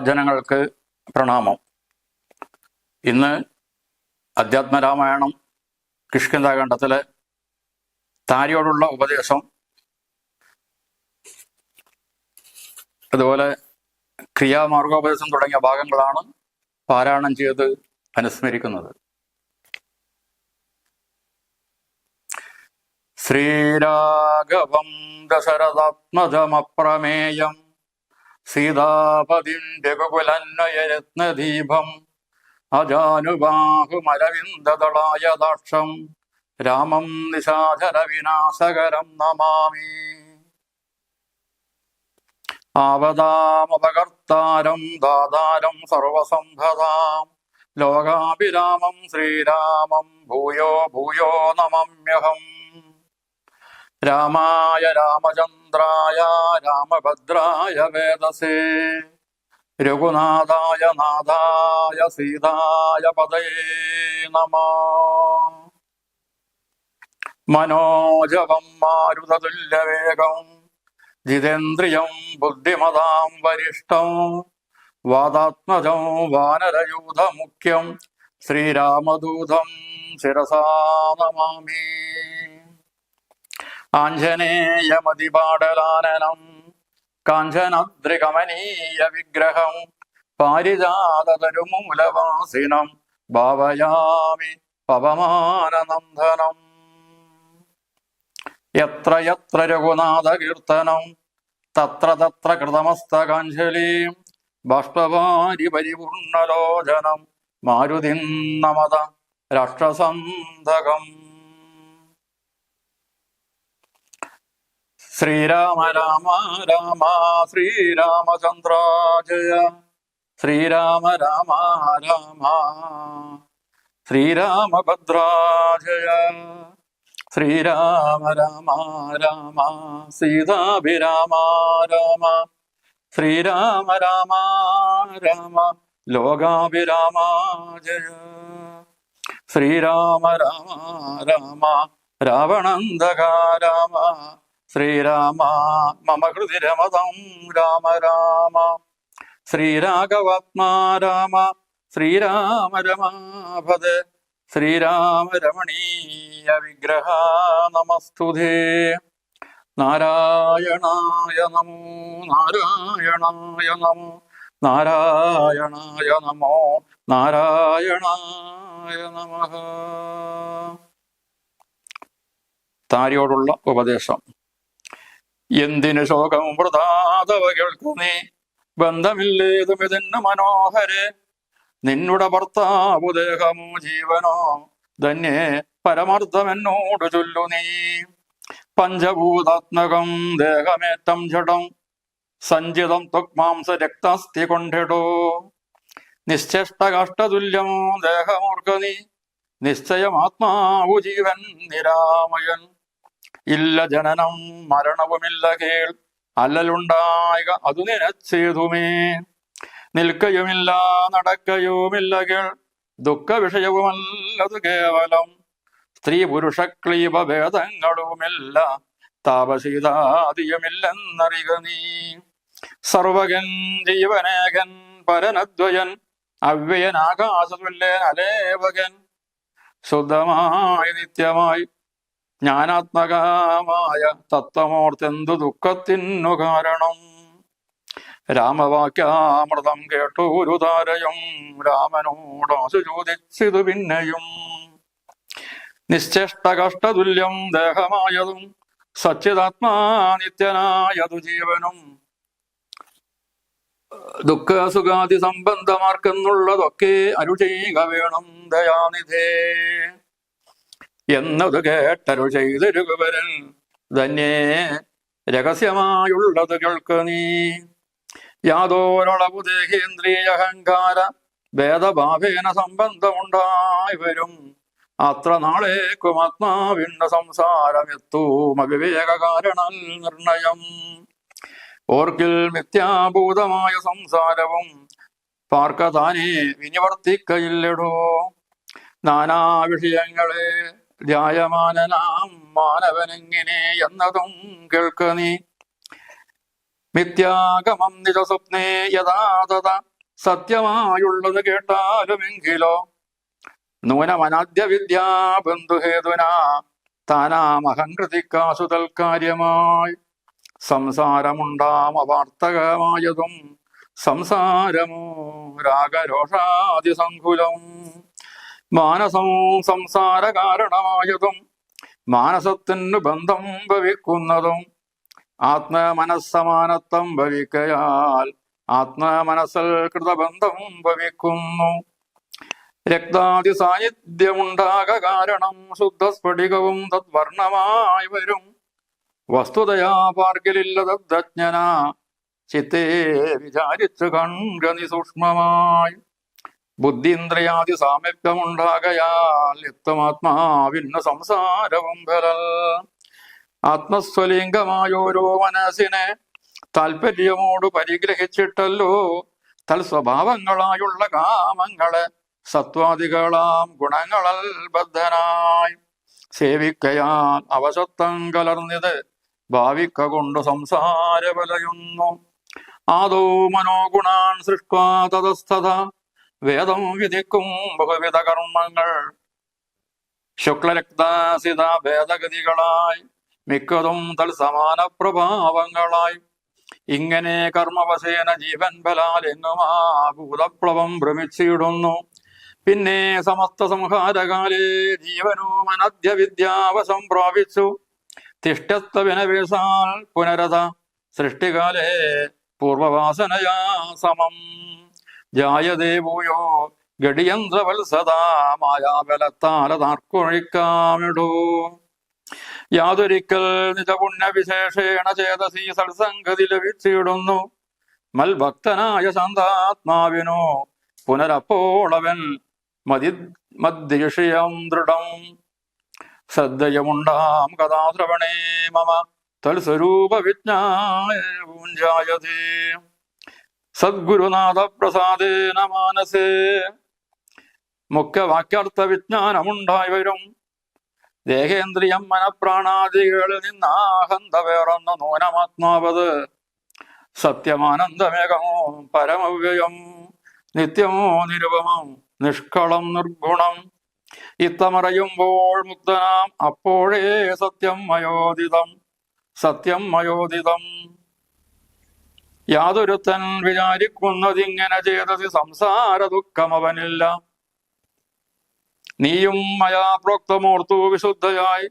സജ്ജനങ്ങൾക്ക് പ്രണാമം. ഇന്ന് അധ്യാത്മരാമായണം കിഷ്കിന്ധാഖണ്ഡത്തിലെ താരിയോടുള്ള ഉപദേശം, അതുപോലെ ക്രിയാമാർഗോപദേശം തുടങ്ങിയ ഭാഗങ്ങളാണ് പാരായണം ചെയ്ത് അനുസ്മരിക്കുന്നത്. ശ്രീരാഘവം ദശരഥാത്മജമപ്രമേയം സീതാപതിം രഘുകുലന്വയരത്നദീപം അജാനുബാഹുമരവിന്ദദളായദാക്ഷം രാമം നിശാചരവിനാശകരം നമാമി. ആവതാമപകർത്താരം ദാതാരം സർവസംഭദാം ലോകാഭിരാമം ശ്രീരാമം ഭൂയോ ഭൂയോ നമമ്യഹം. രാമായ രാമചന്ദ്രായ രാമഭദ്രായ വേദസേ രഘുനാഥായ നാഥായ സീതായ പദയേ നമഃ. മനോജവം മാരുതതുല്യവേഗം ജിതേന്ദ്രിയം ബുദ്ധിമതാം വരിഷ്ഠം വാദാത്മജം വാനരയൂഥമുഖ്യം ശ്രീരാമദൂതം ശിരസാ നമാമി. ആഞ്ജനേയമതിപാടലാനനം കാഞ്ചനദ്രികമനീയ വിഗ്രഹം പാരിജാതതരുമൂലവാസിനം ഭാവയാമി പവമാനനന്ദനം. യത്ര യത്ര രഘുനാഥകീർത്തനം തത്ര തത്ര കൃതമസ്തകാഞ്ജലിം ബാഷ്പവാരി പരിപൂർണലോചനം മാരുതിം നമത രാഷ്ട്രസന്ധകം. ശ്രീരാമ രാമ രാമ ശ്രീരാമചന്ദ്ര ജയ ശ്രീരാമ രാമ രാമ ശ്രീരാമഭദ്ര ജയ ശ്രീരാമ രാമ രാമ സീതാഭിരാമ രാമ ശ്രീരാമ രാമ രാമ ലോകാഭിരാമ ജയ ശ്രീരാമ രാമ രാമ രാവണന്തക രാമ ശ്രീരാമ മമ ഹൃദി രമതം രാമ രാമ ശ്രീരാഘവാത്മാ രാമ ശ്രീരാമ രമാപദേ ശ്രീരാമ രമണീയ വിഗ്രഹ നമസ്തുതേ. നാരായണായ നമോ നാരായണായ നമോ നാരായണായ നമോ നാരായണായ നമഃ. താരിയോടുള്ള ഉപദേശം. എന്തിനു ശോകം വൃഥാതവ കേൾക്കുന്നേ, ബന്ധമില്ലേതുമിതിന് മനോഹരെ. നിന്നുടെ ഭർത്താവു ദേഹമോ ജീവനോ ധന്യേ പരമാർത്ഥമെന്നോട് ചൊല്ലു നീ. പഞ്ചഭൂതാത്മകം ദേഹമേറ്റം ജഡം സഞ്ചിതം ത്വക്മാംസ രക്താസ്ഥി കൊണ്ടിടോ. നിശ്ചേഷ്ടകാഷ്ടതുല്യം ദേഹമോർക്ക നീ, നിശ്ചയമാത്മാവു ജീവൻ നിരാമയൻ. ഇല്ല ജനനം മരണവുമില്ല കേൾ, അല്ലലുണ്ടായക അതു നിനച്ചേതുമേ. നിൽക്കയുമില്ല നടക്കയുമില്ല കേൾ, ദുഃഖ വിഷയവുമല്ലതു കേവലം. സ്ത്രീ പുരുഷ ക്ലീബ ഭേദങ്ങളുമില്ല, താപശീതാദിയുമില്ലെന്നറിക നീ. സർവകൻ ജീവനേകൻ പരനദ്വയൻ, അവ്യയൻ ആകാശതുല്യൻ അലേവകൻ. ശുദ്ധമായി നിത്യമായി ജ്ഞാനാത്മകമായ തത്വമോർത്തെന്തു ദുഃഖത്തിനു കാരണം. രാമവാക്യാമൃതം കേട്ടൂരു താരയും രാമനോടാശു ചോദിച്ചിതു പിന്നെയും. നിശ്ചേഷ്ടകഷ്ടതുല്യം ദേഹമായതും സച്ചിതാത്മാ നിത്യനായതു ജീവനും. ദുഃഖസുഖാദി സംബന്ധമാർക്കെന്നുള്ളതൊക്കെ അരുചെയ്യുക വേണം ദയാനിധേ. എന്നത് കേട്ടരുൾ ചെയ്തൊരു വിവരൻ ധന്യേ രഹസ്യമായുള്ളത് കേൾക്ക നീ. യാതൊരളവു ദേഹേന്ദ്രിയ അഹങ്കാര ഭേദഭാവേന സംബന്ധമുണ്ടായി വരും. അത്ര നാളേക്കും ആത്മാവിന്റെ സംസാരമെത്തൂം അവിവേക കാരണ നിർണയം. ഓർക്കിൽ മിഥ്യാഭൂതമായ സംസാരവും പാർക്കതാനേ വിനിവർത്തിക്കയില്ലടോ. നാനാ വിഷയങ്ങളെ ധ്യായമാനനാം മാനവനെങ്ങനെ എന്നതും കേൾക്ക നീ. മിഥ്യാഗമം നിജസ്വപ്നേ യഥാതഥ സത്യമായുള്ളത് കേട്ടാലുമെങ്കിലോ നൂനമനാദ്യ വിദ്യാ ബന്ധുഹേതുന താനാമഹങ്കൃതിക്കാസു തൽക്കാര്യമായി സംസാരമുണ്ടാം അവാർത്തകമായതും സംസാരമോ രാഗരോഷാദിസങ്കുലം മാനസം സംസാര കാരണമായതും മാനസത്തിനു ബന്ധം ഭവിക്കുന്നതും ആത്മമനസ്സമാനത്വം ഭവിക്കയാൽ ആത്മമനസ്സിൽ കൃതബന്ധം ഭവിക്കുന്നു. രക്താദി സാന്നിധ്യമുണ്ടാക കാരണം ശുദ്ധസ്ഫടികവും തദ്വർണമായി വരും. വസ്തുതയാ പാർക്കിലില്ല തദ്ജ്ഞന ചിത്തേ വിചാരിച്ചു കണ്ടനി സൂക്ഷ്മമായി. ബുദ്ധീന്ദ്രിയാദി സാമീപ്യമുണ്ടാകയാൽ യുക്തമാത്മാവിന് സംസാരവും ഫലൽ. ആത്മസ്വലിംഗമായോരോ മനസ്സിനെ താല്പര്യമോട് പരിഗ്രഹിച്ചിട്ടല്ലോ തൽസ്വഭാവങ്ങളായുള്ള കാമങ്ങളെ സത്വാദികളാം ഗുണങ്ങളൽ ബദ്ധനായി സേവിക്കയാൽ അവശത്വം കലർന്നിത് ഭാവിക്ക കൊണ്ട് സംസാര വലയുന്നു. ആദോ മനോഗുണാൻ സൃഷ്ട്വാ തതസ്ഥത വേദം വിധിക്കും ബഹുവിധ കർമ്മങ്ങൾ ശുക്ലരക്താസിത ഭേദഗതികളായി മിക്കതും തൽസമാന പ്രഭാവങ്ങളായി. ഇങ്ങനെ കർമ്മവശേന ജീവൻ ബലാൽ എങ്ങുമാ ഭൂതപ്ലവം ഭ്രമിച്ചിടുന്നു. പിന്നെ സമസ്ത സംഹാരകാലേ ജീവനോ അനദ്യ വിദ്യാവശം പ്രാപിച്ചു തിഷ്ടത്വവിനവേശാൽ പുനരത സൃഷ്ടികാലേ പൂർവവാസനയാ സമം ജായതേ ഭൂയോ ഗഡിയന്ത്രവത്സദാ മായാബലത്താലതാർക്കൊഴിക്കാമിടൂ. യാതൊരിക്കൽ നിജപുണ്യവിശേഷേണ ചേതസി സത്സംഗതി ലഭിച്ചിടുന്നു മൽഭക്തനായ ശാന്താത്മാവിനോ പുനരപ്പോളവൻ മദ്വിഷയം ദൃഢം. ശ്രദ്ധയമുണ്ടാം കഥാശ്രവണേ മമ തൽസ്വരൂപ വിജ്ഞായതേ. സദ്ഗുരുനാഥ പ്രസാദേന മാനസേ മുഖ്യവാക്യാർത്ഥ വിജ്ഞാനമുണ്ടായി വരും. ദേഹേന്ദ്രിയം മനപ്രാണാദികളിൽ നിന്നാഹന്ത വേറൊന്ന നൂനമാത്മാവത് സത്യമാനന്ദമേകമോ പരമവ്യയം നിത്യമോ നിരുപമം നിഷ്കളം നിർഗുണം. ഇത്തമറിയുമ്പോൾ മുക്തനാം അപ്പോഴേ സത്യം മയോദിതം സത്യം മയോദിതം. യാതൊരുത്തൻ വിചാരിക്കുന്നതിങ്ങനെ ചെയ്തത് സംസാര ദുഃഖമവനില്ല. നീയും മയാ പ്രോക്തമോർത്തു വിശുദ്ധയായി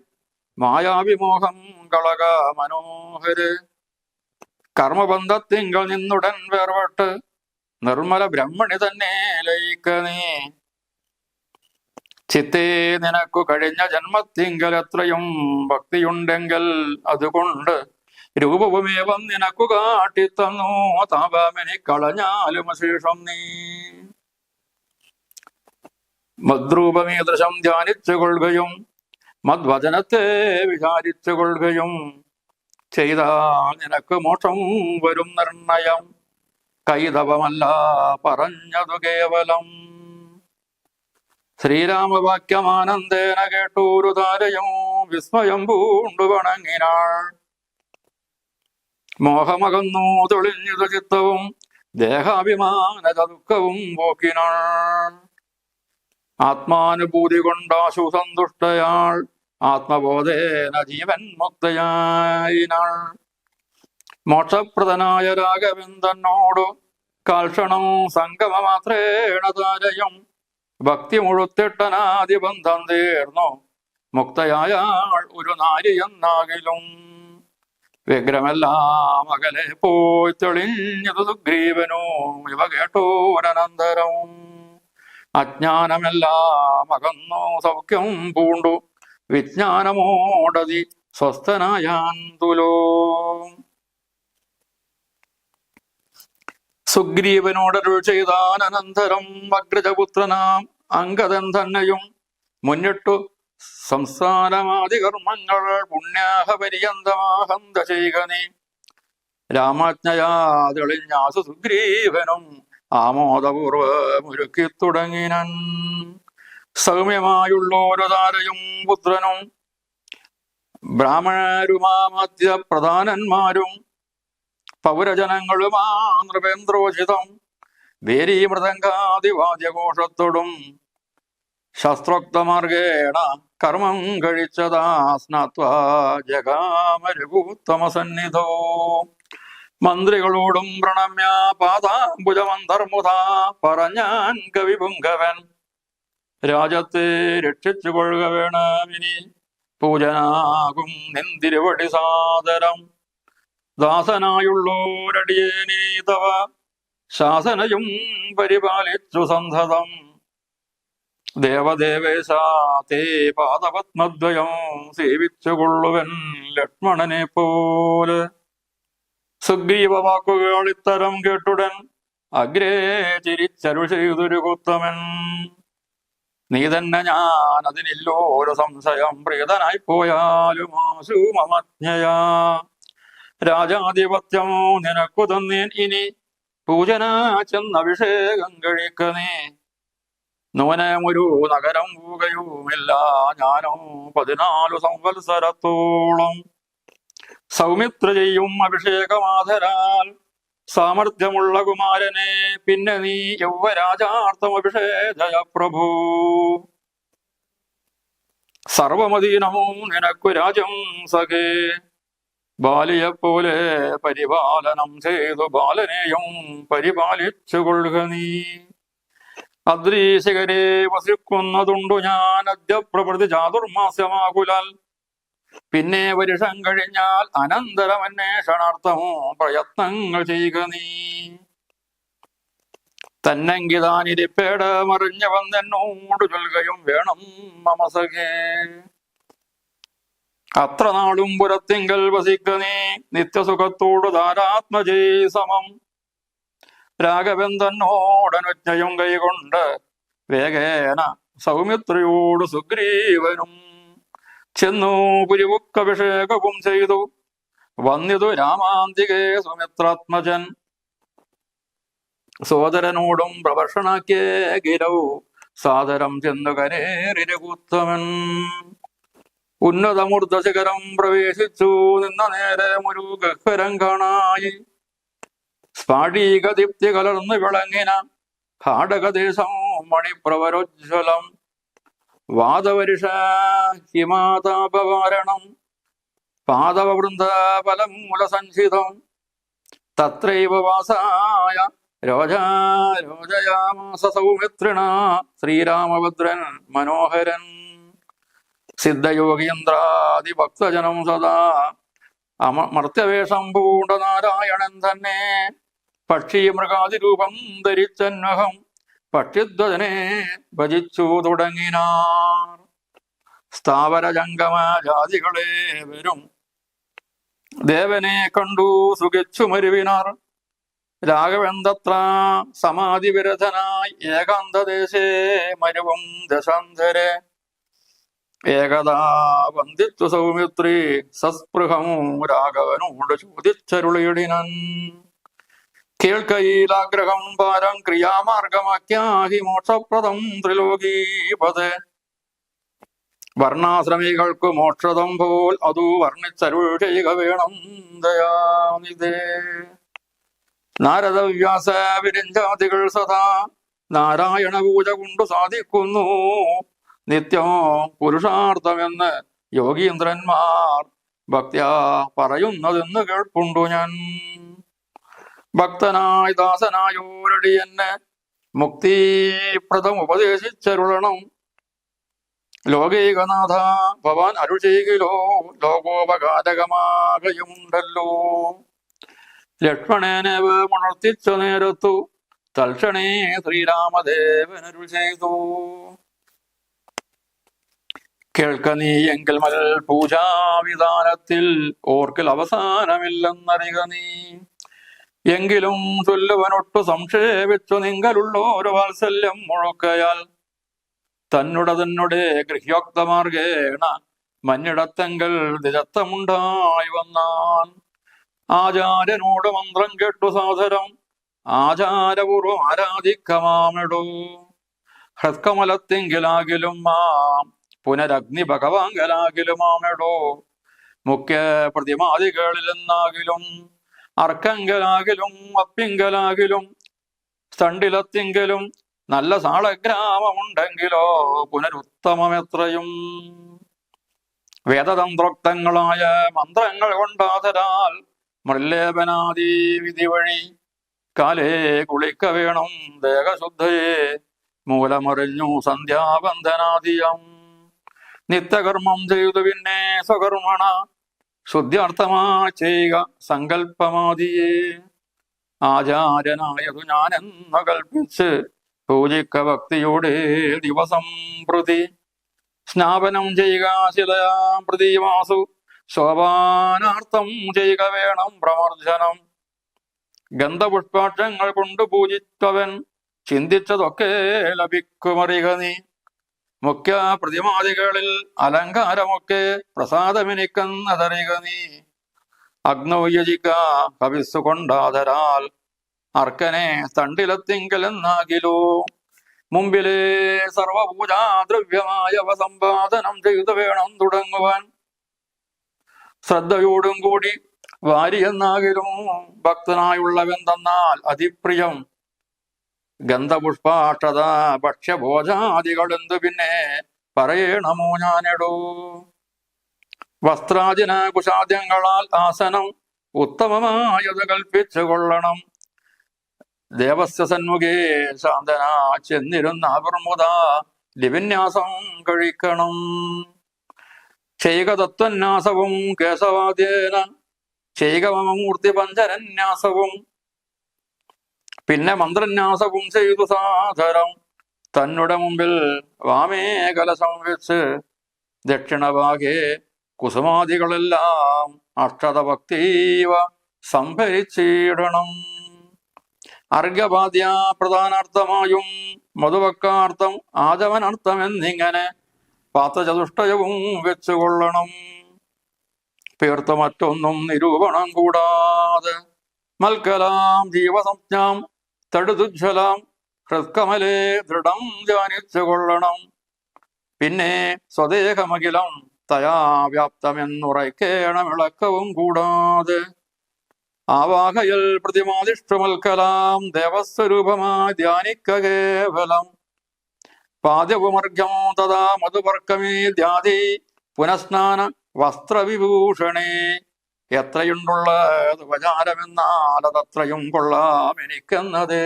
മായാവിമോഹം കളക മനോഹര്. കർമ്മബന്ധത്തിങ്കൽ നിന്നുടൻ വേർപെട്ട് നിർമ്മല ബ്രഹ്മണി തന്നെ ലയിക്ക നീ. ചിത്തേ നിനക്കു കഴിഞ്ഞ ജന്മത്തിങ്കൽ എത്രയും ഭക്തിയുണ്ടെങ്കിൽ അതുകൊണ്ട് രൂപവുമേവം നിനക്കു കാട്ടിത്തന്നു താപമെനി കളഞ്ഞാലും അശേഷം നീ. മദ്രൂപമീദൃശം ധ്യാനിച്ചു കൊള്ളുകയും മദ്വചനത്തെ വിചാരിച്ചു കൊള്ളുകയും ചെയ്താൽ നിനക്ക് മോക്ഷം വരും നിർണയം. കൈതവമല്ല പറഞ്ഞതു കേവലം. ശ്രീരാമവാക്യമാനന്ദേന കേട്ടൂരു താരയും വിസ്മയം പൂണ്ടു വണങ്ങിനാൾ. മോഹമകന്നു തെളിഞ്ഞതു ചിത്തവും ദേഹാഭിമാന ദുഃഖവും പോക്കിനാൾ. ആത്മാനുഭൂതി കൊണ്ടാശു സന്തുഷ്ടയാൾ ആത്മബോധേന ജീവൻ മുക്തയായിനാൾ. മോക്ഷപ്രദനായ രാഘവേന്ദ്രനോടു കാൽക്ഷണം സംഗമമാത്രേണ താരയും ഭക്തി മുഴുത്തിട്ടനാദിബന്ധം തീർന്നു മുക്തയായാൾ ഒരു നാരി എന്നാകിലും. വിഗ്രഹമെല്ലാം അകലെ പോയി തെളിഞ്ഞതു സുഗ്രീവനോ ഇവ കേട്ടോരനന്തരം. അജ്ഞാനമെല്ലാം അകന്നു സൗഖ്യം പൂണ്ടു വിജ്ഞാനമോടതി സ്വസ്ഥനായാൻ തുലോ. സുഗ്രീവനോടരുൾ ചെയ്താൻ അനന്തരം അഗ്രജപുത്രനാം അംഗദൻ തന്നെയും മുന്നിട്ടു സംസ്ഥാനമാദി കർമ്മങ്ങൾ പുണ്യാഹപര്യന്തമാഹന്ത ചെയ്യുക നീ. രാമജ്ഞയാ തെളിഞ്ഞാസു സുഗ്രീവനും ആമോദപൂർവമൊരുക്കി തുടങ്ങിനൻ. സൗമ്യമായുള്ളോരോ താരയും പുത്രനും ബ്രാഹ്മണരുമാമധ്യ പ്രധാനന്മാരും പൗരജനങ്ങളുമാ നൃപേന്ദ്രോചിതം വേരീ മൃദംഗാദിവാദ്യഘോഷത്തോടും ശസ്ത്രോക്തമാർഗേണ കർമ്മം കഴിച്ചതാ സ്നാത്വാ ജഗാമരഘൂത്തമസന്നിധോ മന്ത്രികളോടും പ്രണമ്യ പാദാംബുജമന്തർമുത പറഞ്ഞാൻ കവിപുങ്കവൻ രാജത്തെ രക്ഷിച്ചു കൊള്ളുക വേണമിനി പൂജനാകും നിന്തിരുവടി സാദരം ദാസനായുള്ളോരടിയേനീ തവ ശാസനയും പരിപാലിച്ചു സന്തതം ദേവദേവേശാ തേ പാദപത്മദ്വയം സേവിച്ചുകൊള്ളുവൻ ലക്ഷ്മണനെ പോലെ സുഗ്രീവ വാക്കുകൾ ഇത്തരം കേട്ടുടൻ അഗ്രേ ചിരിച്ചരുൾ ചെയ്തൊരു കുത്തമൻ നീ തന്നെ ഞാൻ അതിനില്ലോ ഒരു സംശയം പ്രീതനായി പോയാലും ആശുമജ്ഞയാ രാജാധിപത്യമോ നിനക്കു തന്നേൻ ഇനി പൂജന ചെന്നഭിഷേകം കഴിക്കനേ നൂനമൊരു നഗരം പോകയുമില്ല ഞാനോ 14 സംവത്സരത്തോളം സൗമിത്ര ചെയ്യും അഭിഷേകമാധരാൽ സാമർഥ്യമുള്ള കുമാരനെ പിന്നെ നീ യൗവരാജാർത്ഥം അഭിഷേകയ പ്രഭു സർവമദീനവും നിനക്കു രാജ്യം സഖേ ബാലിയെപ്പോലെ പരിപാലനം ചെയ്തു ബാലനെയും പരിപാലിച്ചുകൊള്ളുക നീ അദ്രീശികരെ വസിക്കുന്നതുണ്ടു ഞാൻ അദ്യപ്രഭൃതി ചാതുർമാസ്യമാകുലാൽ പിന്നെ വരുഷം കഴിഞ്ഞാൽ അനന്തരം അന്വേഷണാർത്ഥമോ പ്രയത്നങ്ങൾ ചെയ്യുക നീ തന്നെങ്കിതാനിരിപ്പേട മറിഞ്ഞു വന്നെന്നോട് ചൊല്ലുകയും വേണം മമസഖേ അത്ര നാളും പുരത്തിങ്കൽ വസിക്ക നീ നിത്യസുഖത്തോട് ധാരാത്മജേ സമം രാഘവന്തന്നോടനുജ്ഞയും കൈകൊണ്ട് വേഗേന സൗമിത്രയോട് സുഗ്രീവനും ചെന്നു പുരിവുക്കഭിഷേകവും ചെയ്തു വന്നിതു രാമാന്തികേ സുമിത്രാത്മജൻ സോദരനോടും പ്രവർഷണാക്കിയ ഗിരൗ സാദരം ചെന്നു കരേറിരകൂത്തമൻ ഉന്നതമൂർധശിഖരം പ്രവേശിച്ചു നിന്ന നേരെ ഒരു ഗഹ്വരം കാണായി സ്ഫാടീകദീപ്തി കലർന്നു വിളങ്ങിന ഘാടകദേശം മണിപ്രവരോജ്വലം വാദവരിഷ ഹിമാതാപവാരണം പാദവവൃന്ദഫലമൂലസഞ്ചിതം തത്രൈവ വാസായ രോജയാമാസ സൗമിത്രിണ ശ്രീരാമഭദ്രൻ മനോഹരൻ സിദ്ധയോഗീന്ദ്രാദിഭക്തജനം സദാ മർത്യവേഷം പൂണ്ട നാരായണൻ തന്നെ പക്ഷി മൃഗാതിരൂപം ധരിച്ചന്വഹം പക്ഷിധ്വജനെ ഭജിച്ചു തുടങ്ങിനാർ സ്ഥാവര ജംഗമ ജാതികളെ വരും ദേവനെ കണ്ടു സുഖിച്ചു മരുവിനാർ രാഘവന്തത്ര സമാധി വിരധനായി ഏകാന്തദേശേ മരുവും ദശാന്തരെ ഏകദാ വന്ദിച്ചു സൗമിത്രി സസ്പൃഹം രാഘവനോട് ചോദിച്ചരുളിയിടിനൻ കേൾക്കയിലാഗ്രഹം പാരം ക്രിയാമാർഗമാക്യാഹി മോക്ഷപ്രദം ത്രിലോകീപദേ വർണ്ണാശ്രമികൾക്കു മോക്ഷതം പോൽ അതു വർണ്ണിച്ചരുൾ ചെയ്യുക വേണം ദയാനിധേ നാരദവ്യാസ വിരിഞ്ചാതികൾ സദാ നാരായണ പൂജ കൊണ്ടു സാധിക്കുന്നു നിത്യം പുരുഷാർത്ഥമെന്ന് യോഗീന്ദ്രന്മാർ ഭക്ത്യാ പറയുന്നതെന്ന് കേൾപ്പുണ്ടു ഞാൻ ഭക്തനായി ദാസനായോരടി എന്നെ മുക്തിപ്രദം ഉപദേശിച്ചരുളണം ലോകൈകനാഥ ഭവാൻ അരുൾ ചെയ്കിലോ ലോകോപകാരകമാകയുണ്ടല്ലോ ലക്ഷ്മണനെ ഉണർത്തിച്ച നേരത്തു തൽക്ഷണേ ശ്രീരാമദേവനരുൾ ചെയ്തു കേൾക്ക നീ എങ്കിൽ മൽ പൂജാവിധാനത്തിൽ ഓർക്കിൽ അവസാനമില്ലെന്നറിയുക നീ എങ്കിലും ചൊല്ലുവനൊട്ടു സംക്ഷേപിച്ചു നിങ്ങളുള്ള ഒരു വാത്സല്യം മുഴുക്കയാൽ തന്നെ ഗൃഹ്യോക്തമാർഗേണ മഞ്ഞിടത്തെങ്കൽ ദിജത്തമുണ്ടായി വന്നാൻ ആചാര്യനോട് മന്ത്രം കേട്ടു സാദരം ആചാരപൂർവം ആരാധിക്കമാമിടൂ ഹൃത്കമലത്തിങ്കിലാകിലും മാം പുനരഗ്നി ഭഗവാങ്കലാകിലുമാമിടൂ മുഖ്യ പ്രതിമാദികളിലെന്നാകിലും അർക്കങ്കലാകിലും അപ്പിങ്കലാകിലും സ്ഥണ്ടിലത്തെങ്കിലും നല്ല സാളഗ്രാമമുണ്ടെങ്കിലോ പുനരുത്തമമെത്രയും. വേദതന്ത്രോക്തങ്ങളായ മന്ത്രങ്ങൾ കൊണ്ടാതരാൽ മൃല്ലേപനാദി വിധി വഴി കാലേ കുളിക്ക വേണം ദേഹശുദ്ധയെ മൂലമറിഞ്ഞു സന്ധ്യാബന്ധനാദിയം. നിത്യകർമ്മം ചെയ്തു പിന്നെ സ്വകർമ്മണ ശുദ്ധ്യർത്ഥമാ ചെയ്യുക സങ്കല്പമാദിയെ. ആചാര്യനായതു ഞാനെന്നു കൽപ്പിച്ച് പൂജിക്ക ഭക്തിയോടെ ദിവസം പ്രതി. സ്നാപനം ചെയ്യുക ശിലയാം പ്രതിമാസു ശോഭാനാർത്ഥം ചെയ്യുക വേണം പ്രമർശനം. ഗന്ധപുഷ്പാക്ഷങ്ങൾ കൊണ്ട് പൂജിച്ചവൻ ചിന്തിച്ചതൊക്കെ ലഭിക്കുമറിക നീ. മുഖ്യ പ്രതിമാദികളിൽ അലങ്കാരമൊക്കെ പ്രസാദമെനിക്കെന്നതറിക നീ. അഗ്നൗയജിക്ക കവിസ്സു കൊണ്ടാതരാൽ അർക്കനെ തണ്ടിലെത്തിങ്കലെന്നാകിലോ. മുമ്പിലെ സർവപൂജാദ്രവ്യമായവ സമ്പാദനം ചെയ്തു വേണം തുടങ്ങുവാൻ. ശ്രദ്ധയോടും കൂടി വാരിയെന്നാകിലും ഭക്തനായുള്ളവൻ തന്നാൽ അതിപ്രിയം. ഗന്ധപുഷ്പാക്ഷത ഭക്ഷ്യഭോജാദികളെന്തു പിന്നെ പറയണമോ ഞാനെടോ. വസ്ത്രാദിന കുശാദ്യങ്ങളാൽ ആസനം ഉത്തമമായത് കൽപ്പിച്ചു കൊള്ളണം. ദേവസ്യ സന്മുഖേ ശാന്തന ചെന്നിരുന്ന അപർമുത ലിപിന്യാസം കഴിക്കണം. ചെയ്യുക തത്വന്യാസവും കേശവാദ്യേന ചെയ്യുക മമമൂർത്തി പഞ്ചരന്യാസവും. പിന്നെ മന്ത്രന്യാസവും ചെയ്തു സാധരം തന്നുടെ മുമ്പിൽ വാമേ കലശം വെച്ച് ദക്ഷിണഭാഗേ കുസുമാദികളെല്ലാം അക്ഷതഭക്തീവ സംഭരിച്ചിടണം. അർഘ്യപാദ്യ പ്രധാനാർത്ഥമായും മധുവക്കാർത്ഥം ആചമനർത്ഥം എന്നിങ്ങനെ പാത്രചതുഷ്ടയവും വെച്ചുകൊള്ളണം. പേർത്ത് മറ്റൊന്നും നിരൂപണം കൂടാതെ മൽക്കലാം ജീവസംജ്ഞാം തടുതുജ്വലാം ഹൃത്കമലേ ദൃഢം ധ്യാനിച്ചു കൊള്ളണം. പിന്നെ സ്വദേഹമഖിലം തയാ വ്യാപ്തമെന്നുറയ്ക്കേണം ഇളക്കവും കൂടാതെ. ആവാഹയൽ പ്രതിമാതിഷ്ടുമൽക്കലാം ദേവസ്വരൂപമായി ധ്യാനിക്ക കേവലം. പാദ്യവുമർഘ്യം തഥാ മധുപർക്കമേ ധ്യാതി പുനഃസ്നാന വസ്ത്രവിഭൂഷണേ. എത്രയുണ്ടുള്ളത് ഉപചാരമെന്നാൽ അതത്രയും കൊള്ളാം എനിക്കെന്നതേ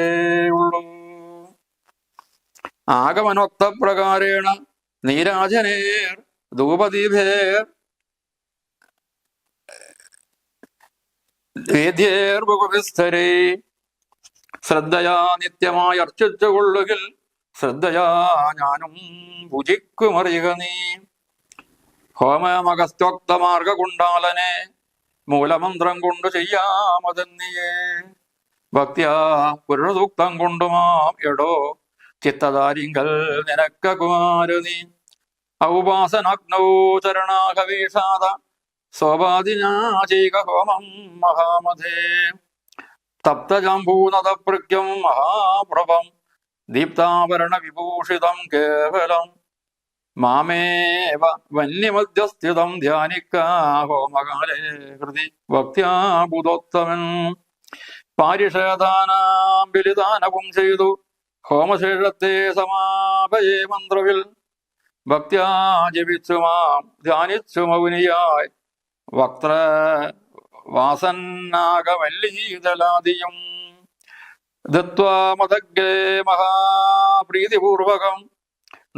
ഉള്ളൂ. ആഗമനോക്ത പ്രകാരേണ നീരാജനേർ ധൂപദീപേർ വേദ്യേർബഹുവിസ്തരേ. ശ്രദ്ധയാ നിത്യമായി അർച്ചിച്ചുകൊള്ളുകിൽ ശ്രദ്ധയാ ഞാനും ഭുജിക്കുമറിയുക നീ. ഹോമമഗസ്ത്യോക്ത മാർഗകുണ്ടാലനെ മൂലമന്ത്രം കൊണ്ടു ചെയ്യാമതെന്നിയേ. ഭക്തിയാ പുരുഷസൂക്തം കൊണ്ടുമാം എടോ ചിത്തദാരിങ്കൽ നിനക്ക കുമാരനീ. ഔപാസനാഗ്നൗ ചരണാകവീഷാദ സ്വപാതിനാചൈക ഹോമം മഹാമധേ. തപ്തജാംബൂനദപൃഗ്യം മഹാപ്രഭം ദീപ്താഭരണ വിഭൂഷിതം കേവലം. മാമേവ വന്യമധ്യസ്ഥിതം ധ്യാനിക്ക ഹോമകാലേ ഹൃദി ഭക്ത്യാ ബുധോത്തമൻ. പാരിഷേദാനാം ബലിദാനവും ചെയ്തു ഹോമശേഷത്തെ സമാപയേ മന്ത്രവിൽ. ഭക്ത്യാ ജപിച്ചു മാം ധ്യാനിച്ചു മൗനിയായി വക്ത്ര വാസന്നാഗവല്ലീതലാദിയും. ദത്വാ മതഗ്രേ മഹാപ്രീതിപൂർവകം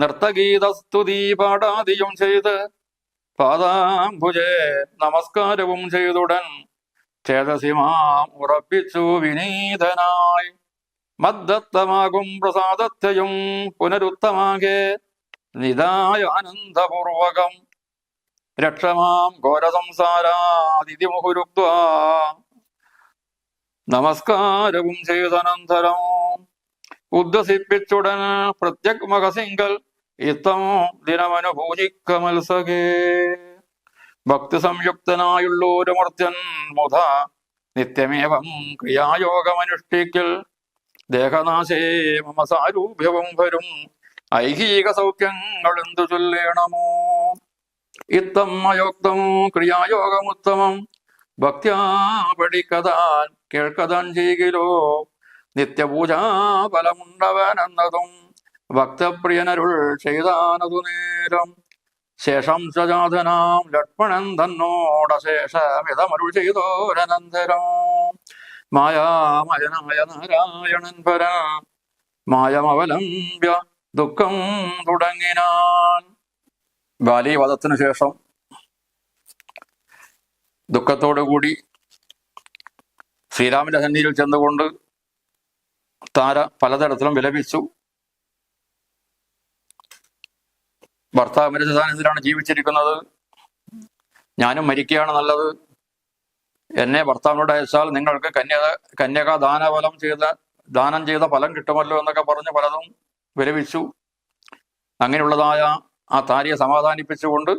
നർത്തഗീതസ്തുതി പാടാദിയും ചെയ്ത് പാദാംബുജേ നമസ്കാരവും ചെയ്തുടൻ ചേതസിമാം ഉറപ്പിച്ചു വിനീതനായി. മദ്ദത്തമാകും പ്രസാദത്തെയും പുനരുത്തമാകെ നിതായ ആനന്ദപൂർവകം. രക്ഷമാം ഘോരസംസാരാദിതി മുഹുരുക്വാ നമസ്കാരവും ചെയ്തനന്തരം ഉദ്വസിപ്പിച്ചുടൻ പ്രത്യക് മകസിങ്കൽ ഇത്തം ദിനമനുഭൂജിക്ക മത്സകേ. ഭക്തി സംയുക്തനായുള്ളൊരു മർത്യൻ മുത നിത്യമേവം ക്രിയായോഗമനുഷ്ഠിക്കൽ. ദേഹനാശേ മമ സാരൂപ്യവും വരും ഐഹിക സൗഖ്യങ്ങൾ എന്തു ചൊല്ലേണമോ. ഇത്തം അയോക്തം ക്രിയായോഗമുത്തമം ഭക്ത്യാ പഠിക്കതാൻ കേൾക്കതാൻ ചെയ്കിലോ. നിത്യപൂജാഫലമുണ്ടവനെന്നതും ഭക്തപ്രിയനരുൾ ചെയ്താനതു നേരം. ശേഷം സജാതനാം ലക്ഷ്മണൻ തന്നോടശേഷമിതമരുൾ ചെയ്തോരനന്തരം. മായാമയനായ നാരായണൻ പര മായമവലംബ്യ ദുഃഖം തുടങ്ങിനാൻ. ബാലീവധത്തിനു ശേഷം ദുഃഖത്തോടുകൂടി ശ്രീരാമന്റെ സന്നിധിയിൽ ചെന്നുകൊണ്ട് താര പലതരത്തിലും വിലപിച്ചു. ഭർത്താവ് മരിച്ച താൻ എന്തിനാണ് ജീവിച്ചിരിക്കുന്നത്? ഞാനും മരിക്കുകയാണ് നല്ലത്. എന്നെ ഭർത്താവിനോട് അയച്ചാൽ നിങ്ങൾക്ക് കന്യക ദാനം ചെയ്ത ഫലം കിട്ടുമല്ലോ എന്നൊക്കെ പറഞ്ഞ് പലതും വിലപിച്ചു. അങ്ങനെയുള്ളതായ ആ താരിയെ സമാധാനിപ്പിച്ചുകൊണ്ട്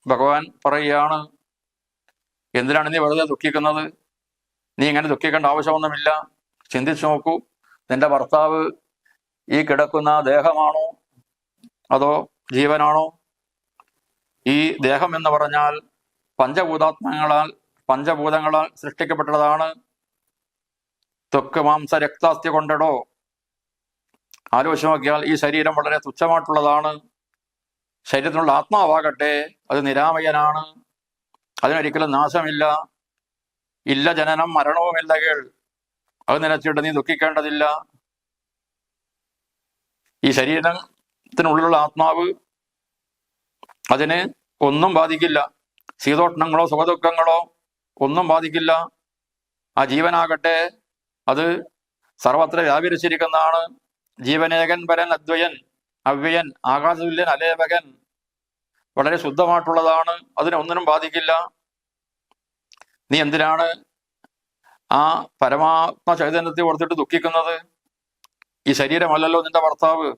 ഭഗവാൻ പറയുകയാണ്, എന്തിനാണ് നീ വെറുതെ ദുഃഖിക്കുന്നത്? നീ ഇങ്ങനെ ദുഃഖിക്കേണ്ട ആവശ്യമൊന്നുമില്ല. ചിന്തിച്ചു നോക്കൂ, നിന്റെ ഭർത്താവ് ഈ കിടക്കുന്ന ദേഹമാണോ അതോ ജീവനാണോ? ഈ ദേഹം എന്ന് പറഞ്ഞാൽ പഞ്ചഭൂതങ്ങളാൽ സൃഷ്ടിക്കപ്പെട്ടതാണ്. ത്വക്ക് മാംസ രക്താസ്ഥ്യ കൊണ്ടടോ. ആലോചിച്ച് നോക്കിയാൽ ഈ ശരീരം വളരെ തുച്ഛമായിട്ടുള്ളതാണ്. ശരീരത്തിനുള്ള ആത്മാവാകട്ടെ അത് നിരാമയനാണ്. അതിനൊരിക്കലും നാശമില്ല. ഇല്ല ജനനം മരണവുമില്ല കേൾ. അത് നിലച്ചിട്ട് നീ ദുഃഖിക്കേണ്ടതില്ല. ഈ ശരീരത്തിനുള്ളിലുള്ള ആത്മാവ് അതിന് ഒന്നും ബാധിക്കില്ല. ശീതോഷ്ണങ്ങളോ സുഖദുഃഖങ്ങളോ ഒന്നും ബാധിക്കില്ല. ആ ജീവനാകട്ടെ അത് സർവത്ര വ്യാപരിച്ചിരിക്കുന്നതാണ്. ജീവനേകൻ പരൻ അദ്വയൻ അവ്യയൻ ആകാശതുല്യൻ അലേപകൻ. വളരെ ശുദ്ധമായിട്ടുള്ളതാണ്. അതിനൊന്നിനും ബാധിക്കില്ല. നീ എന്തിനാണ് ആ പരമാത്മ ചൈതന്യത്തെ ഓർത്തിട്ട് ദുഃഖിക്കുന്നത്? ഈ ശരീരമല്ലല്ലോ നിന്റെ ഭർത്താവ്.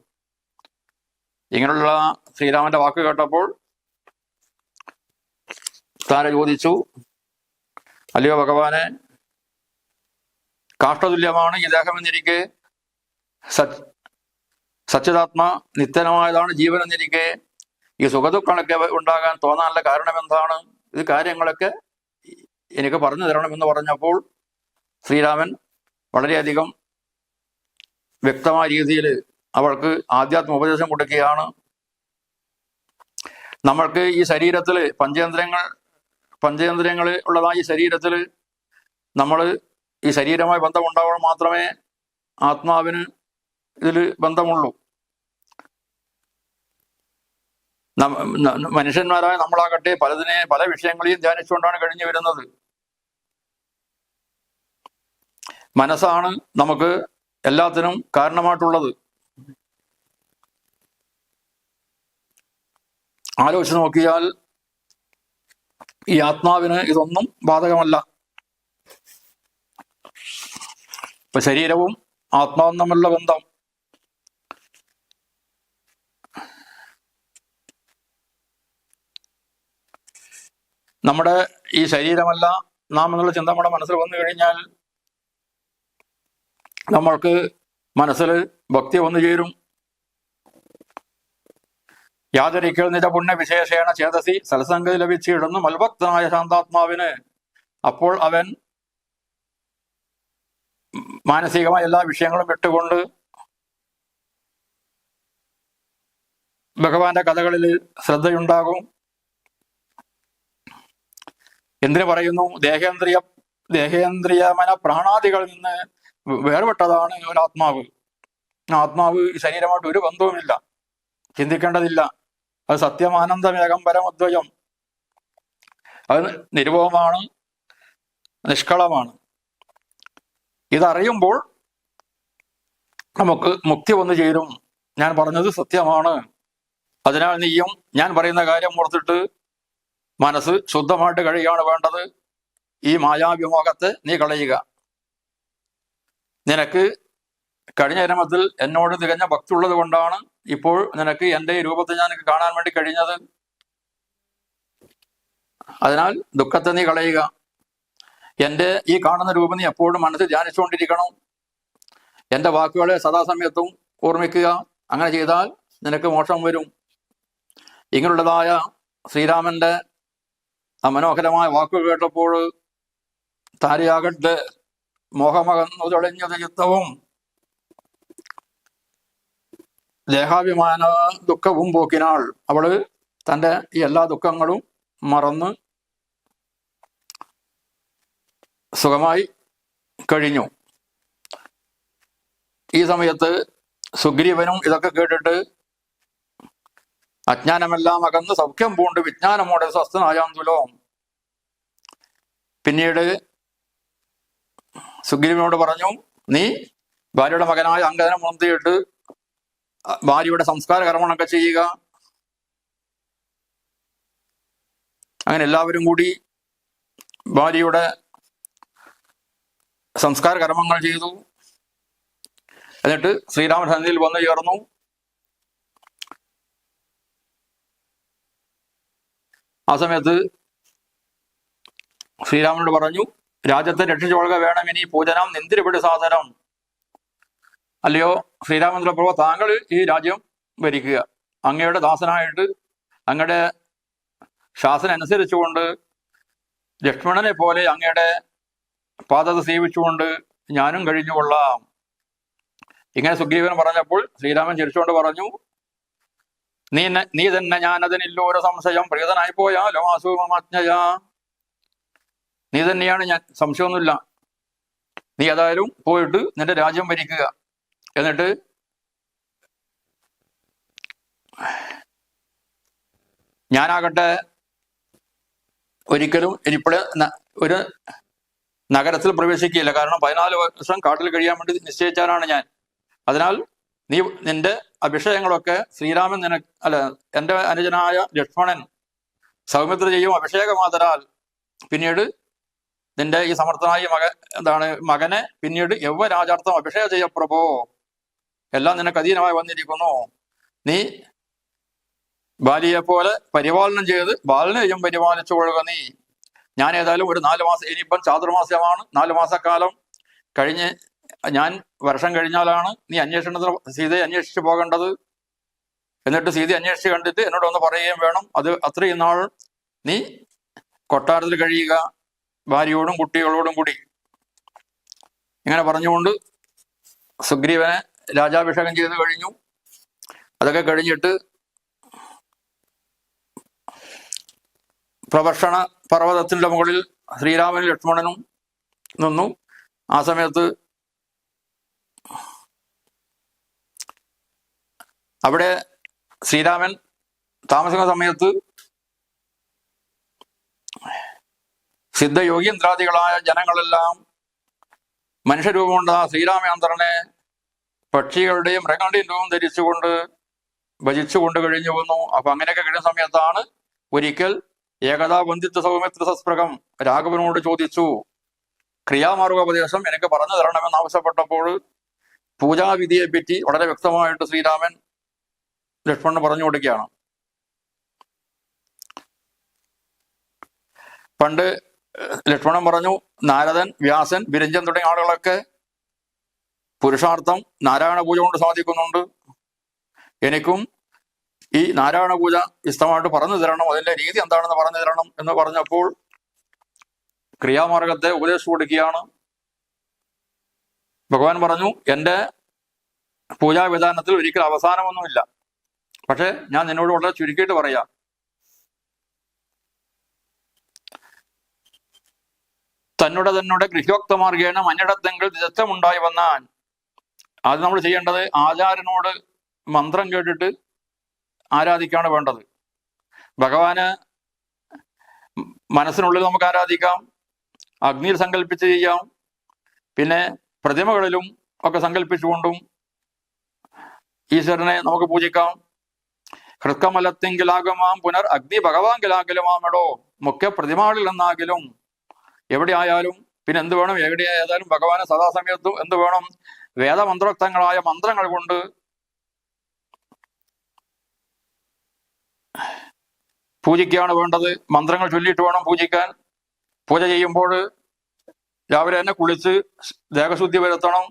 ഇങ്ങനെയുള്ള ശ്രീരാമന്റെ വാക്ക് കേട്ടപ്പോൾ താര ചോദിച്ചു, അല്ലയോ ഭഗവാനെ, കാഷ്ടതുല്യമാണ് ഈ ദേഹമെന്നിരിക്കെ, സച്ചിതാത്മ നിത്യനമായതാണ് ജീവൻ എന്നിരിക്കെ ഈ സുഖദുഃഖങ്ങളൊക്കെ ഉണ്ടാകാൻ തോന്നാനുള്ള കാരണം എന്താണ്? ഇത് കാര്യങ്ങളൊക്കെ എനിക്ക് പറഞ്ഞു തരണമെന്ന് പറഞ്ഞപ്പോൾ ശ്രീരാമൻ വളരെയധികം വ്യക്തമായ രീതിയിൽ അവൾക്ക് ആധ്യാത്മ ഉപദേശം കൊടുക്കുകയാണ്. നമ്മൾക്ക് ഈ ശരീരത്തിൽ പഞ്ചേന്ദ്രിയങ്ങൾ ഉള്ളതായ ഈ ശരീരത്തിൽ നമ്മൾ ഈ ശരീരമായി ബന്ധമുണ്ടാവണം മാത്രമേ ആത്മാവിന് ഇതിൽ ബന്ധമുള്ളൂ. മനുഷ്യന്മാരായ നമ്മളാകട്ടെ പല വിഷയങ്ങളെയും ധ്യാനിച്ചുകൊണ്ടാണ് കഴിഞ്ഞു വരുന്നത്. മനസ്സാണ് നമുക്ക് എല്ലാത്തിനും കാരണമായിട്ടുള്ളത്. ആലോചിച്ച് നോക്കിയാൽ ഈ ആത്മാവിന് ഇതൊന്നും ബാധകമല്ല. ഇപ്പൊ ശരീരവും ആത്മാവും തമ്മിലുള്ള ബന്ധം നമ്മുടെ ഈ ശരീരമല്ല നാം എന്നുള്ള ചിന്ത നമ്മുടെ മനസ്സിൽ വന്നു കഴിഞ്ഞാൽ നമ്മൾക്ക് മനസ്സിൽ ഭക്തി വന്നു ചേരും. യാതൊരിക്കൽ നിജ പുണ്യ വിശേഷേണ ചേതസി സത്സംഗതി ലഭിച്ചിടുന്നു മൽഭക്തനായ ശാന്താത്മാവിന്. അപ്പോൾ അവൻ മാനസികമായ എല്ലാ വിഷയങ്ങളും വിട്ടുകൊണ്ട് ഭഗവാന്റെ കഥകളിൽ ശ്രദ്ധയുണ്ടാകും. എന്തിനു പറയുന്നു? ദേഹേന്ദ്രിയമന പ്രാണാദികളിൽ നിന്ന് വേർപെട്ടതാണ് ഒരാത്മാവ്. ആത്മാവ് ശരീരമായിട്ട് ഒരു ബന്ധവുമില്ല, ചിന്തിക്കേണ്ടതില്ല. അത് സത്യമാനന്ദമേകം പരമദ്വയം. അത് നിരുപമമാണ്, നിഷ്കളമാണ്. ഇതറിയുമ്പോൾ നമുക്ക് മുക്തി വന്നു ചേരും. ഞാൻ പറഞ്ഞത് സത്യമാണ്. അതിനാൽ നീയും ഞാൻ പറയുന്ന കാര്യം ഓർത്തിട്ട് മനസ്സ് ശുദ്ധമായിട്ട് കഴിയുകയാണ് വേണ്ടത്. ഈ മായാവിമോഹത്തെ നീ കളയുക. നിനക്ക് കഴിഞ്ഞ ജന്മത്തിൽ എന്നോട് തികഞ്ഞ ഭക്തി ഉള്ളത് കൊണ്ടാണ് ഇപ്പോൾ നിനക്ക് എൻ്റെ രൂപത്തെ ഞാൻ കാണാൻ വേണ്ടി കഴിഞ്ഞത്. അതിനാൽ ദുഃഖത്തെ നീ കളയുക. എൻ്റെ ഈ കാണുന്ന രൂപം നീ എപ്പോഴും മനസ്സിൽ ധ്യാനിച്ചുകൊണ്ടിരിക്കണം. എൻ്റെ വാക്കുകളെ സദാസമയത്തും ഓർമ്മിക്കുക. അങ്ങനെ ചെയ്താൽ നിനക്ക് മോക്ഷം വരും. ഇങ്ങനെയുള്ളതായ ശ്രീരാമന്റെ ആ മനോഹരമായ വാക്കുകൾ കേട്ടപ്പോൾ താരയാകട്ടെ മോഹമകന്നു തെളിഞ്ഞത് യുദ്ധവും ദേഹാഭിമാന ദുഃഖവും പോക്കിനാൾ. അവള് തൻ്റെ ഈ എല്ലാ ദുഃഖങ്ങളും മറന്ന് സുഖമായി കഴിഞ്ഞു. ഈ സമയത്ത് സുഗ്രീവനും ഇതൊക്കെ കേട്ടിട്ട് അജ്ഞാനമെല്ലാം അകന്ന് സൗഖ്യം പൂണ്ട് വിജ്ഞാനമോടെ സ്വസ്ഥനായാന്തുലോ. പിന്നീട് സുഗ്രീവനോട് പറഞ്ഞു, നീ ഭാര്യയുടെ മകനായ അംഗദനെ മുൻനിർത്തിയിട്ട് ഭാര്യയുടെ സംസ്കാര കർമ്മങ്ങളൊക്കെ ചെയ്യുക. അങ്ങനെ എല്ലാവരും കൂടി ഭാര്യയുടെ സംസ്കാര കർമ്മങ്ങൾ ചെയ്തു. എന്നിട്ട് ശ്രീരാമൻ സന്നിധിയിൽ വന്നു ചേർന്നു. ആ സമയത്ത് ശ്രീരാമനോട് പറഞ്ഞു, രാജ്യത്തെ രക്ഷിച്ചൊഴുക വേണം ഇനി പൂജനം നിന്തിരിപിടി സാധനം. അല്ലയോ ശ്രീരാമചന്ദ്ര പ്രഭു, താങ്കൾ ഈ രാജ്യം ഭരിക്കുക. അങ്ങയുടെ ദാസനായിട്ട് അങ്ങയുടെ ശാസനം അനുസരിച്ചുകൊണ്ട് ലക്ഷ്മണനെ പോലെ അങ്ങയുടെ പാദത്തെ സേവിച്ചുകൊണ്ട് ഞാനും കഴിഞ്ഞുകൊള്ളാം. ഇങ്ങനെ സുഗ്രീവൻ പറഞ്ഞപ്പോൾ ശ്രീരാമൻ ചിരിച്ചുകൊണ്ട് പറഞ്ഞു, നീ തന്നെ ഞാനതിനില്ലോ ഒരു സംശയം, പ്രീതനായി പോയാലോ ആസുമജ്ഞയാ. നീ തന്നെയാണ് ഞാൻ, സംശയമൊന്നുമില്ല. നീ ഏതായാലും പോയിട്ട് നിന്റെ രാജ്യം ഭരിക്കുക. എന്നിട്ട് ഞാനാകട്ടെ ഒരിക്കലും ഇനിയിപ്പോഴേ ഒരു നഗരത്തിൽ പ്രവേശിക്കുകയില്ല. കാരണം 14 വർഷം കാട്ടിൽ കഴിയാൻ വേണ്ടി നിശ്ചയിച്ചാലാണ് ഞാൻ. അതിനാൽ നീ നിന്റെ അഭിഷേകങ്ങളൊക്കെ ശ്രീരാമൻ എൻ്റെ അനുജനായ ലക്ഷ്മണൻ സൗമിത്ര ചെയ്യും അഭിഷേകമാതരാൽ പിന്നീട് നിന്റെ ഈ സമർത്ഥനായ മകനെ പിന്നീട് യൗവരാജാർത്ഥം അഭിഷേകം ചെയ്യപ്രഭോ. എല്ലാം നിനക്ക് അധീനമായി വന്നിരിക്കുന്നു. നീ ബാലിയെ പോലെ പരിപാലനം ചെയ്ത് ബാലനെയും പരിപാലിച്ചു കൊള്ളുക നീ. ഞാൻ ഏതായാലും ഒരു 4 മാസം, ഇനിയിപ്പം ചാതുർമാസമാണ്, 4 മാസക്കാലം കഴിഞ്ഞ് ഞാൻ വർഷം കഴിഞ്ഞാലാണ് നീ സീതയെ അന്വേഷിച്ച് പോകേണ്ടത്. എന്നിട്ട് സീതയെ അന്വേഷിച്ച് കണ്ടിട്ട് എന്നോട് ഒന്ന് പറയുകയും വേണം. അത് അത്രയും നാൾ നീ കൊട്ടാരത്തിൽ കഴിയുക, ഭാര്യയോടും കുട്ടികളോടും കൂടി. ഇങ്ങനെ പറഞ്ഞുകൊണ്ട് സുഗ്രീവനെ രാജാഭിഷേകം ചെയ്ത് കഴിഞ്ഞു. അതൊക്കെ കഴിഞ്ഞിട്ട് പ്രവർഷണ പർവ്വതത്തിന്റെ മുകളിൽ ശ്രീരാമനും ലക്ഷ്മണനും നിന്നു. ആ സമയത്ത് അവിടെ ശ്രീരാമൻ താമസിക്കുന്ന സമയത്ത് സിദ്ധയോഗീന്ദ്രാദികളായ ജനങ്ങളെല്ലാം മനുഷ്യരൂപമുണ്ട ശ്രീരാമചന്ദ്രനെ പക്ഷികളുടെയും മൃഗങ്ങളുടെയും രൂപം ധരിച്ചുകൊണ്ട് ഭജിച്ചുകൊണ്ട് കഴിഞ്ഞു വന്നു. അപ്പൊ അങ്ങനെയൊക്കെ കഴിയുന്ന സമയത്താണ് ഒരിക്കൽ ഏകദാ വന്ദിത്വ സൗമിത്ര സസ്പൃകം രാഘവനോട് ചോദിച്ചു, ക്രിയാമാർഗോപദേശം എനിക്ക് പറഞ്ഞു തരണമെന്ന് ആവശ്യപ്പെട്ടപ്പോൾ പൂജാവിധിയെ പറ്റി വളരെ വ്യക്തമായിട്ട് ശ്രീരാമൻ ലക്ഷ്മണന് പറഞ്ഞു കൊടുക്കുകയാണ്. പണ്ട് ലക്ഷ്മണൻ പറഞ്ഞു, നാരദൻ, വ്യാസൻ, വിരഞ്ജൻ തുടങ്ങിയ ആളുകളൊക്കെ പുരുഷാർത്ഥം നാരായണ പൂജ കൊണ്ട് സാധിക്കുന്നുണ്ട്. എനിക്കും ഈ നാരായണ പൂജ വിശദമായിട്ട് പറഞ്ഞു തരണം, അതിന്റെ രീതി എന്താണെന്ന് പറഞ്ഞു തരണം എന്ന് പറഞ്ഞപ്പോൾ ക്രിയാമാർഗത്തെ ഉപദേശിച്ചു കൊടുക്കുകയാണ്. ഭഗവാൻ പറഞ്ഞു, എൻ്റെ പൂജാവിധാനത്തിൽ ഒരിക്കലും അവസാനമൊന്നുമില്ല. പക്ഷെ ഞാൻ നിന്നോട് വളരെ ചുരുക്കിയിട്ട് പറയാം. തന്നെ ഗൃഹോക്തമാർഗേണ മഞ്ഞിടത്തെങ്കിൽ ദിശമുണ്ടായി വന്നാൻ. അത് നമ്മൾ ചെയ്യേണ്ടത് ആചാര്യനോട് മന്ത്രം കേട്ടിട്ട് ആരാധിക്കാണ് വേണ്ടത്. ഭഗവാന് മനസ്സിനുള്ളിൽ നമുക്ക് ആരാധിക്കാം, അഗ്നിയിൽ സങ്കല്പിച്ച് ചെയ്യാം, പിന്നെ പ്രതിമകളിലും ഒക്കെ സങ്കല്പിച്ചുകൊണ്ടും ഈശ്വരനെ നമുക്ക് പൂജിക്കാം. ഹൃത്കമലത്തെങ്കിലാകുമാം പുനർ അഗ്നി ഭഗവാൻകിലാകലുമാമെടോ. മുഖ്യ പ്രതിമകളിൽ നിന്നാകിലും എവിടെ ആയാലും പിന്നെ എന്ത് വേണം, എവിടെയായാലും ഭഗവാന് സദാസമയത്തും എന്ത് വേണം, വേദമന്ത്രോക്തങ്ങളായ മന്ത്രങ്ങൾ കൊണ്ട് പൂജിക്കുകയാണ് വേണ്ടത്. മന്ത്രങ്ങൾ ചൊല്ലിയിട്ട് വേണം പൂജിക്കാൻ. പൂജ ചെയ്യുമ്പോൾ രാവിലെ തന്നെ കുളിച്ച് ദേഹശുദ്ധി വരുത്തണം.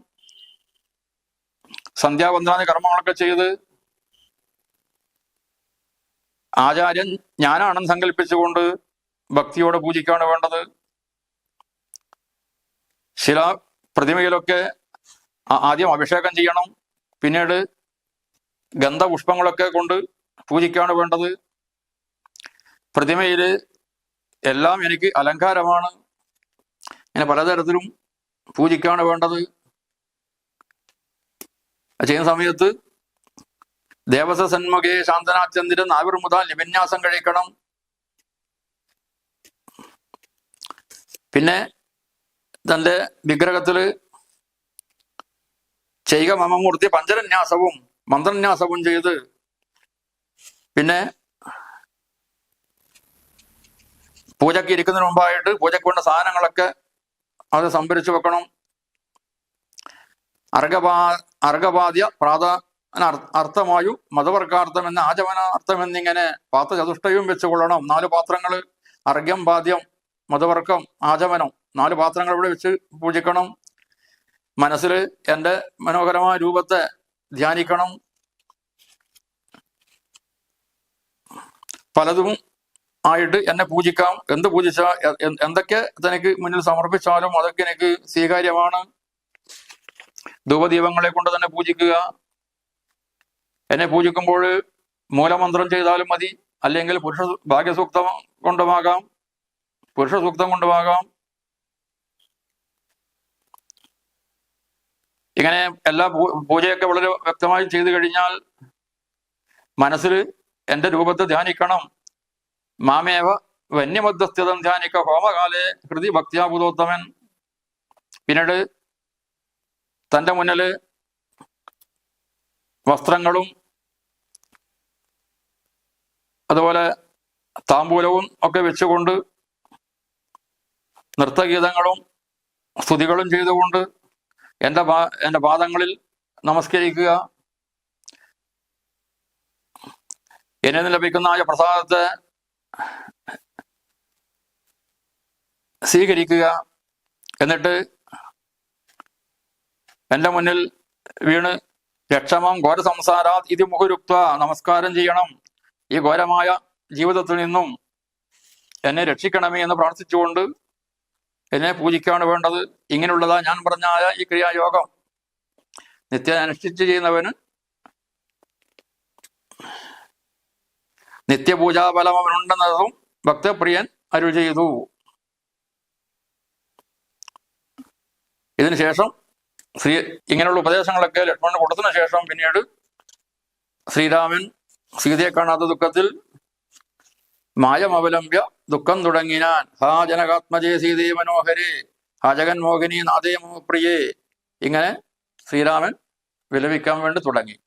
സന്ധ്യാവന്ദനാദി കർമ്മങ്ങളൊക്കെ ചെയ്ത് ആചാര്യൻ ഞാനാണെന്ന് സങ്കല്പിച്ചുകൊണ്ട് ഭക്തിയോടെ പൂജിക്കുകയാണ് വേണ്ടത്. ശിലാ പ്രതിമയിലൊക്കെ ആദ്യം അഭിഷേകം ചെയ്യണം, പിന്നീട് ഗന്ധപുഷ്പങ്ങളൊക്കെ കൊണ്ട് പൂജിക്കാണ് വേണ്ടത്. പ്രതിമയിൽ എല്ലാം എനിക്ക് അലങ്കാരമാണ്, ഇങ്ങനെ പലതരത്തിലും പൂജിക്കാണ് വേണ്ടത്. ചെയ്യുന്ന സമയത്ത് ദേവസന്മുഖേ ശാന്തനാചന്ദ്രൻ ആവിർമുതാൽ വിന്യാസം കഴിക്കണം. പിന്നെ തൻ്റെ വിഗ്രഹത്തില് ചെയ്യുക മമമൂർത്തി പഞ്ചരന്യാസവും മന്ത്രന്യാസവും ചെയ്ത് പിന്നെ പൂജയ്ക്ക് ഇരിക്കുന്നതിന് മുമ്പായിട്ട് പൂജയ്ക്ക് വേണ്ട സാധനങ്ങളൊക്കെ അത് സംഭരിച്ചു വെക്കണം. അർഘപാദ്യ അർത്ഥമായു മതവർഗാർത്ഥം എന്ന ആചമനാർത്ഥം എന്നിങ്ങനെ പാത്രചതുഷ്ടയും വെച്ചുകൊള്ളണം. 4 പാത്രങ്ങൾ, അർഘ്യം, പാദ്യം, മതവർക്കം, ആചമനം, 4 പാത്രങ്ങൾ ഇവിടെ വെച്ച് പൂജിക്കണം. മനസ്സിൽ എൻ്റെ മനോഹരമായ രൂപത്തെ ധ്യാനിക്കണം. പലതും ആയിട്ട് എന്നെ പൂജിക്കാം. എന്ത് പൂജിച്ചാൽ എന്തൊക്കെ തനിക്ക് മുന്നിൽ സമർപ്പിച്ചാലും അതൊക്കെ എനിക്ക് സ്വീകാര്യമാണ്. ധൂപദീപങ്ങളെ കൊണ്ട് തന്നെ പൂജിക്കുക. എന്നെ പൂജിക്കുമ്പോൾ മൂലമന്ത്രം ചെയ്താലും മതി, അല്ലെങ്കിൽ ഭാഗ്യസൂക്തം കൊണ്ടുമാകാം, പുരുഷ സൂക്തം കൊണ്ടുമാകാം. ഇങ്ങനെ എല്ലാ പൂജയൊക്കെ വളരെ വ്യക്തമായി ചെയ്തു കഴിഞ്ഞാൽ മനസ്സിൽ എൻ്റെ രൂപത്തെ ധ്യാനിക്കണം. മാമേവ വന്യമധ്യസ്ഥിതം ധ്യാനിക്ക ഹോമകാലെ ഹൃദി ഭക്തിയാബുധോത്തമൻ. പിന്നീട് തൻ്റെ മുന്നിൽ വസ്ത്രങ്ങളും അതുപോലെ താമ്പൂലവും ഒക്കെ വെച്ചുകൊണ്ട് നൃത്തഗീതങ്ങളും സ്തുതികളും ചെയ്തുകൊണ്ട് എൻ്റെ പാദങ്ങളിൽ നമസ്കരിക്കുക. എന്നിൽ നിന്ന് ലഭിക്കുന്ന ആ പ്രസാദത്തെ സ്വീകരിക്കുക. എന്നിട്ട് എൻ്റെ മുന്നിൽ വീണ് രക്ഷമാം ഘോര സംസാരാത് ഇത് മുഹുരുക്ത നമസ്കാരം ചെയ്യണം. ഈ ഘോരമായ ജീവിതത്തിൽ നിന്നും എന്നെ രക്ഷിക്കണമേ എന്ന് പ്രാർത്ഥിച്ചുകൊണ്ട് എന്നെ പൂജിക്കാണ് വേണ്ടത്. ഇങ്ങനെയുള്ളതാ ഞാൻ പറഞ്ഞായ ഈ ക്രിയായോഗം നിത്യം അനുഷ്ഠിച്ച് ചെയ്യുന്നവന് നിത്യപൂജാഫലം അവനുണ്ടെന്നതും ഭക്തപ്രിയൻ അരുൾ ചെയ്തു. ഇതിനുശേഷം ഇങ്ങനെയുള്ള ഉപദേശങ്ങളൊക്കെ ലക്ഷ്മണന് കൊടുത്തതിനു ശേഷം പിന്നീട് ശ്രീരാമൻ സീതയെ കാണാത്ത ദുഃഖത്തിൽ മായമവലംബ്യ ദുഃഖം തുടങ്ങിനാൻ. ഹാ ജനകാത്മജേ സീതേ മനോഹരേ ഹാ ജഗന്മോഹിനി നാദേ മോ പ്രിയേ. ഇങ്ങനെ ശ്രീരാമൻ വിലപിക്കാൻ വേണ്ടി തുടങ്ങി.